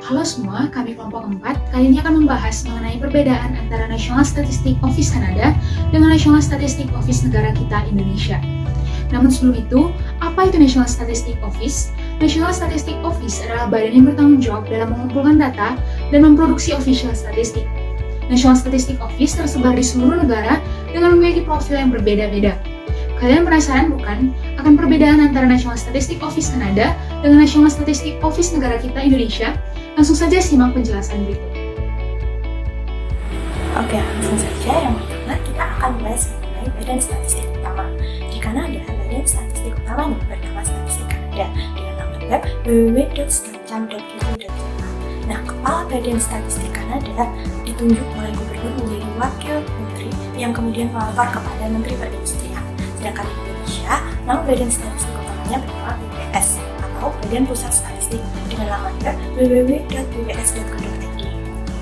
Halo semua, kami kelompok 4 kali ini akan membahas mengenai perbedaan antara National Statistics Office Kanada dengan National Statistics Office negara kita Indonesia. Namun sebelum itu, apa itu National Statistics Office? National Statistics Office adalah badan yang bertanggung jawab dalam mengumpulkan data dan memproduksi official statistik. National Statistics Office tersebar di seluruh negara dengan memiliki profil yang berbeda-beda. Kalian penasaran bukan akan perbedaan antara National Statistics Office Kanada dengan National Statistics Office negara kita Indonesia? Langsung saja simak penjelasan berikut. Oke, langsung saja. Yang pertama kita akan membahas mengenai Badan Statistik Utama. Di Kanada, Badan Statistik Utamanya bernama Statistik Kanada dengan laman web www.stancam.edu.ca. Nah, Kepala Badan Statistik Kanada ditunjuk oleh Gubernur menjadi Wakil Menteri yang kemudian melapor kepada Menteri Perindustrian. Sedangkan di Indonesia, nama Badan Statistik Utamanya bernama BPS atau Badan Pusat Statistik dengan laman web www.bps.go.id.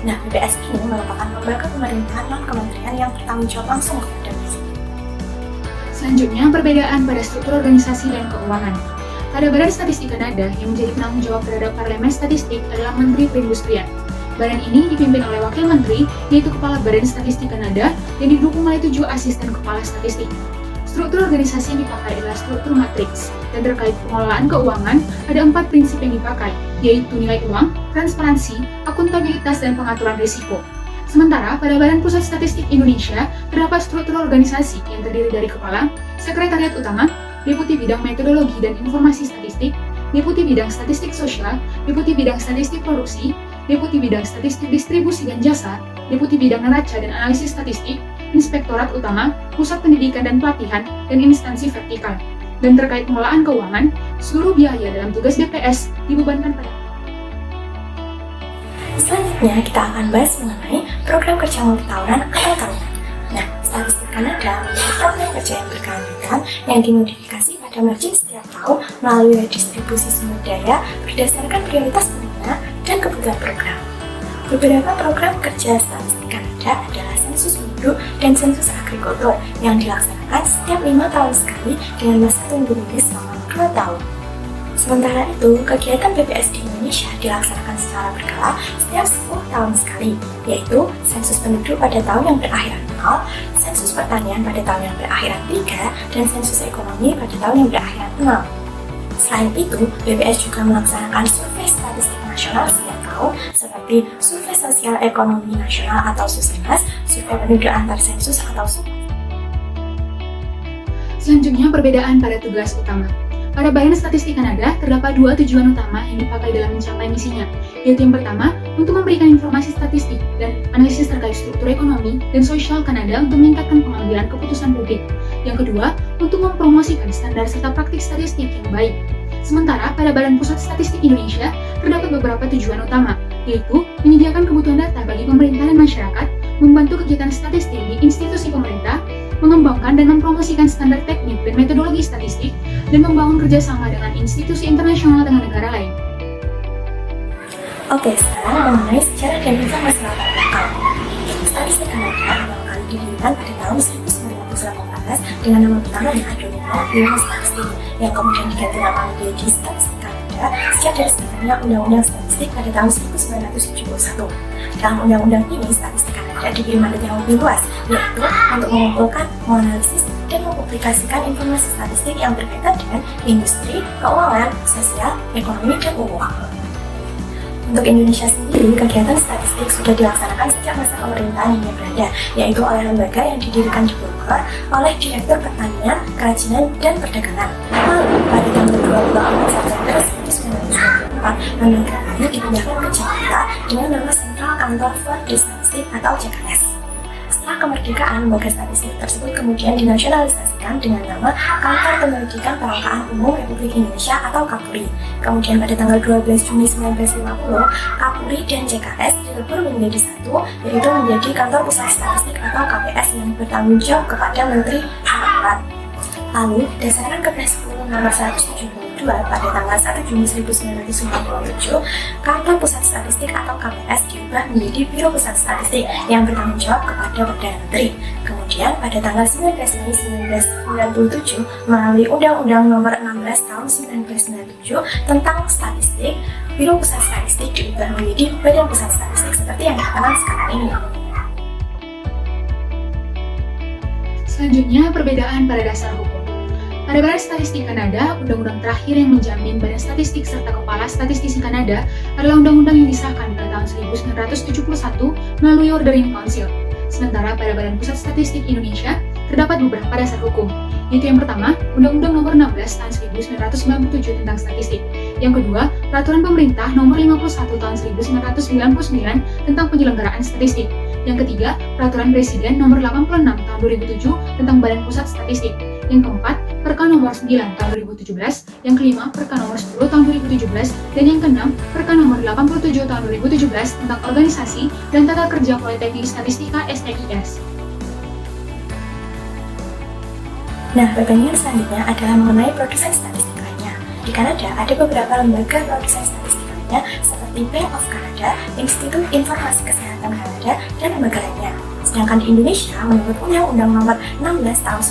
Nah, BPS ini merupakan lembaga pemerintahan non-kementerian yang bertanggung jawab langsung kepada Presiden. Selanjutnya, perbedaan pada struktur organisasi dan keuangan. Pada Badan Statistik Kanada yang menjadi penanggung jawab terhadap Parlemen Statistik adalah Menteri Perindustrian. Badan ini dipimpin oleh Wakil Menteri, yaitu Kepala Badan Statistik Kanada, yang didukung oleh 7 asisten kepala statistik. Struktur organisasi yang dipakai adalah struktur matriks, dan terkait pengelolaan keuangan, ada 4 prinsip yang dipakai, yaitu nilai uang, transparansi, akuntabilitas, dan pengaturan risiko. Sementara pada Badan Pusat Statistik Indonesia, terdapat struktur organisasi yang terdiri dari Kepala, Sekretariat Utama, Deputi Bidang Metodologi dan Informasi Statistik, Deputi Bidang Statistik Sosial, Deputi Bidang Statistik Produksi, Deputi Bidang Statistik Distribusi dan Jasa, Deputi Bidang Neraca dan Analisis Statistik, Inspektorat Utama, Pusat Pendidikan dan Pelatihan, dan instansi vertikal. Dan terkait pengelolaan keuangan, seluruh biaya dalam tugas BPS dibebankan pada. Selanjutnya, kita akan bahas mengenai program kerja multitahunan atau tahunan. Nah, Statistik Kanada memiliki program kerja yang berkelanjutan yang dimodifikasi pada margin setiap tahun melalui redistribusi sumber daya berdasarkan prioritas pengguna dan kebutuhan program. Beberapa program kerja Statistik Kanada adalah sensus penduduk dan sensus agrikultur yang dilaksanakan setiap 5 tahun sekali dengan masa tunggu rilis selama 2 tahun. Sementara itu, kegiatan BPS di Indonesia dilaksanakan secara berkala setiap 10 tahun sekali, yaitu sensus penduduk pada tahun yang berakhiran 0, sensus pertanian pada tahun yang berakhiran 3, dan sensus ekonomi pada tahun yang berakhiran 6. Selain itu, BPS juga melaksanakan survei statistik nasional setiap tahun seperti survei sosial ekonomi nasional atau SUSENAS, survei penduduk antar sensus atau SUPAS. Selanjutnya, perbedaan pada tugas utama. Pada Badan Statistik Kanada, terdapat 2 tujuan utama yang dipakai dalam mencapai misinya, yaitu yang pertama, untuk memberikan informasi statistik dan analisis terkait struktur ekonomi dan sosial Kanada untuk meningkatkan pengambilan keputusan publik. Yang kedua, untuk mempromosikan standar serta praktik statistik yang baik. Sementara pada Badan Pusat Statistik Indonesia, terdapat beberapa tujuan utama, yaitu menyediakan kebutuhan data bagi pemerintah dan masyarakat, membantu kegiatan statistik di institusi pemerintah, mengembangkan dan mempromosikan standar teknik dan metodologi statistik, dan membangun kerjasama dengan institusi internasional dengan negara lain. Oke, sekarang mengenai sejarah dan informasi latar belakang. Statistik Kanada awal kali didirikan pada tahun 1918 dengan nama pertamanya adalah Bureau Statistik, yang kemudian diganti nama menjadi Statistik Kanada sejak terbitnya Undang-Undang Statistik pada tahun 1971. Dalam undang-undang ini, Statistik Kanada diberi mandat yang lebih luas, yaitu untuk mengumpulkan, menganalisis, dan mempublikasikan informasi statistik yang berkaitan dengan industri, keuangan, sosial, ekonomi, dan umum. Untuk Indonesia sendiri, kegiatan statistik sudah dilaksanakan sejak masa pemerintahan Hindia Belanda, yaitu oleh lembaga yang didirikan di Bogor oleh Direktur Pertanian, Kerajinan, dan Perdagangan. Lalu, pada tanggal 24 September 1924, lembaga ini dipindahkan ke Jakarta dengan nama Sentral Kantor for the Statistik atau JKS. Setelah kemerdekaan, lembaga statistik tersebut kemudian dinasionalisasikan dengan nama Kantor Penyelidikan Perangkaan Umum Republik Indonesia atau KAPURI. Kemudian pada tanggal 12 Juni 1950, KAPURI dan JKS dilebur menjadi satu, yaitu menjadi Kantor Pusat Statistik atau KPS yang bertanggung jawab kepada Menteri Keuangan. Lalu, berdasarkan Kepres 10 nomor 172 pada tanggal 1 Juni 1997, Kantor Pusat Statistik atau KPS diubah menjadi Biro Pusat Statistik yang bertanggung jawab kepada Perdana Menteri. Kemudian pada tanggal 19 Mei 1997 melalui Undang-Undang nomor 16 tahun 1997 tentang statistik, Biro Pusat Statistik diubah menjadi Badan Pusat Statistik seperti yang dikenal sekarang ini. Selanjutnya, perbedaan pada dasar hukum. Pada Badan Statistik Kanada, undang-undang terakhir yang menjamin Badan Statistik serta Kepala Statistisi Kanada adalah undang-undang yang disahkan pada tahun 1971 melalui Ordering Council. Sementara pada Badan Pusat Statistik Indonesia, terdapat beberapa dasar hukum, yaitu yang pertama, Undang-Undang Nomor 16 Tahun 1997 tentang Statistik. Yang kedua, Peraturan Pemerintah Nomor 51 Tahun 1999 tentang Penyelenggaraan Statistik. Yang ketiga, Peraturan Presiden Nomor 86 Tahun 2007 tentang Badan Pusat Statistik. Yang keempat, Perka Nomor 9 Tahun 2017. Yang kelima, Perka Nomor 10 Tahun 2017. Dan yang keenam, Perka Nomor 87 Tahun 2017 tentang Organisasi dan Tata Kerja Politeknik Statistika STIS. Nah, perbandingan selanjutnya adalah mengenai produsen statistik lainnya. Di Kanada, ada beberapa lembaga produsen statistik lainnya seperti Bank of Canada, Institut Informasi Kesehatan Kanada, dan lembaga lainnya. Sedangkan di Indonesia, menurut Undang-Undang Nomor 16 Tahun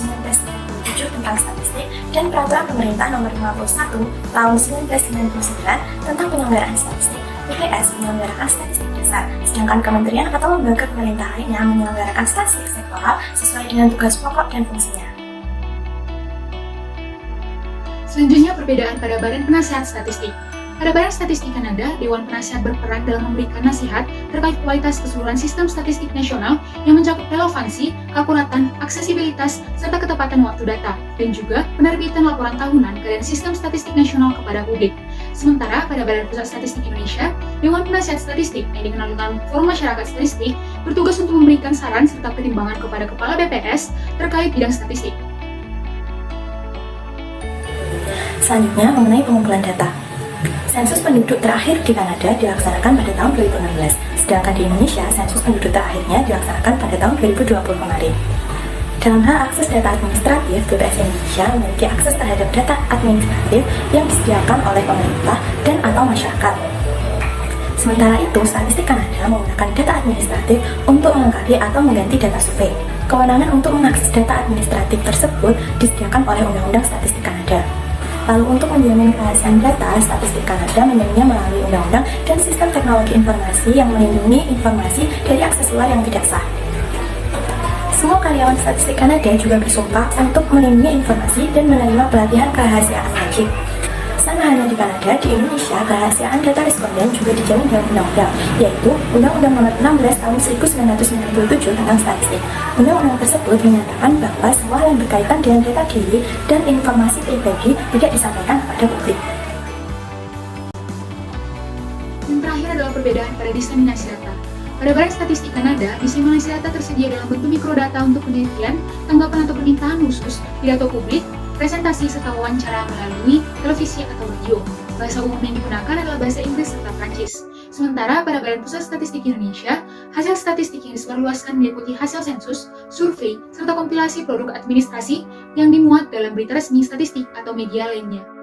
1997 tentang Statistik dan Peraturan Pemerintah Nomor 51 Tahun 1999 tentang Penyelenggaraan Statistik, BPS menyelenggarakan statistik dasar, sedangkan kementerian atau lembaga pemerintah lainnya menyelenggarakan statistik sektoral sesuai dengan tugas pokok dan fungsinya. Selanjutnya, perbedaan pada Badan Penasehat Statistik. Pada Badan Statistik Kanada, Dewan Penasihat berperan dalam memberikan nasihat terkait kualitas keseluruhan sistem statistik nasional yang mencakup relevansi, keakuratan, aksesibilitas, serta ketepatan waktu data, dan juga penerbitan laporan tahunan keadaan sistem statistik nasional kepada publik. Sementara pada Badan Pusat Statistik Indonesia, Dewan Penasihat Statistik yang dikenal dengan Forum Masyarakat Statistik bertugas untuk memberikan saran serta pertimbangan kepada Kepala BPS terkait bidang statistik. Selanjutnya mengenai pengumpulan data. Sensus penduduk terakhir di Kanada dilaksanakan pada tahun 2016, sedangkan di Indonesia sensus penduduk terakhirnya dilaksanakan pada tahun 2020 kemarin. Dalam hal akses data administratif, BPS Indonesia memiliki akses terhadap data administratif yang disediakan oleh pemerintah dan atau masyarakat. Sementara itu, Statistik Kanada menggunakan data administratif untuk melengkapi atau mengganti data survei. Kewenangan untuk mengakses data administratif tersebut disediakan oleh Undang-Undang Statistik Kanada. Lalu untuk menjamin kerahasiaan data, Statistik Kanada menjaminnya melalui undang-undang dan sistem teknologi informasi yang melindungi informasi dari akses luar yang tidak sah. Semua karyawan Statistik Kanada juga bersumpah untuk melindungi informasi dan menerima pelatihan kerahasiaan wajib. Sama halnya di Kanada, di Indonesia, kerahasiaan data responden juga dijamin dalam undang-undang, yaitu Undang-Undang Nomor 16 Tahun 1997 tentang Statistik. Undang-undang tersebut menyatakan bahwa semua yang berkaitan dengan data diri dan informasi pribadi tidak disampaikan kepada publik. Yang terakhir adalah perbedaan pada diseminasi data. Pada Badan Statistik Kanada, diseminasi data tersedia dalam bentuk mikrodata untuk penelitian, tanggapan atau permintaan khusus, pidato publik, presentasi serta wawancara melalui televisi atau radio. Bahasa umum yang digunakan adalah bahasa Inggris serta Prancis. Sementara pada Badan Pusat Statistik Indonesia, hasil statistik yang disebarluaskan meliputi hasil sensus, survei, serta kompilasi produk administrasi yang dimuat dalam berita resmi statistik atau media lainnya.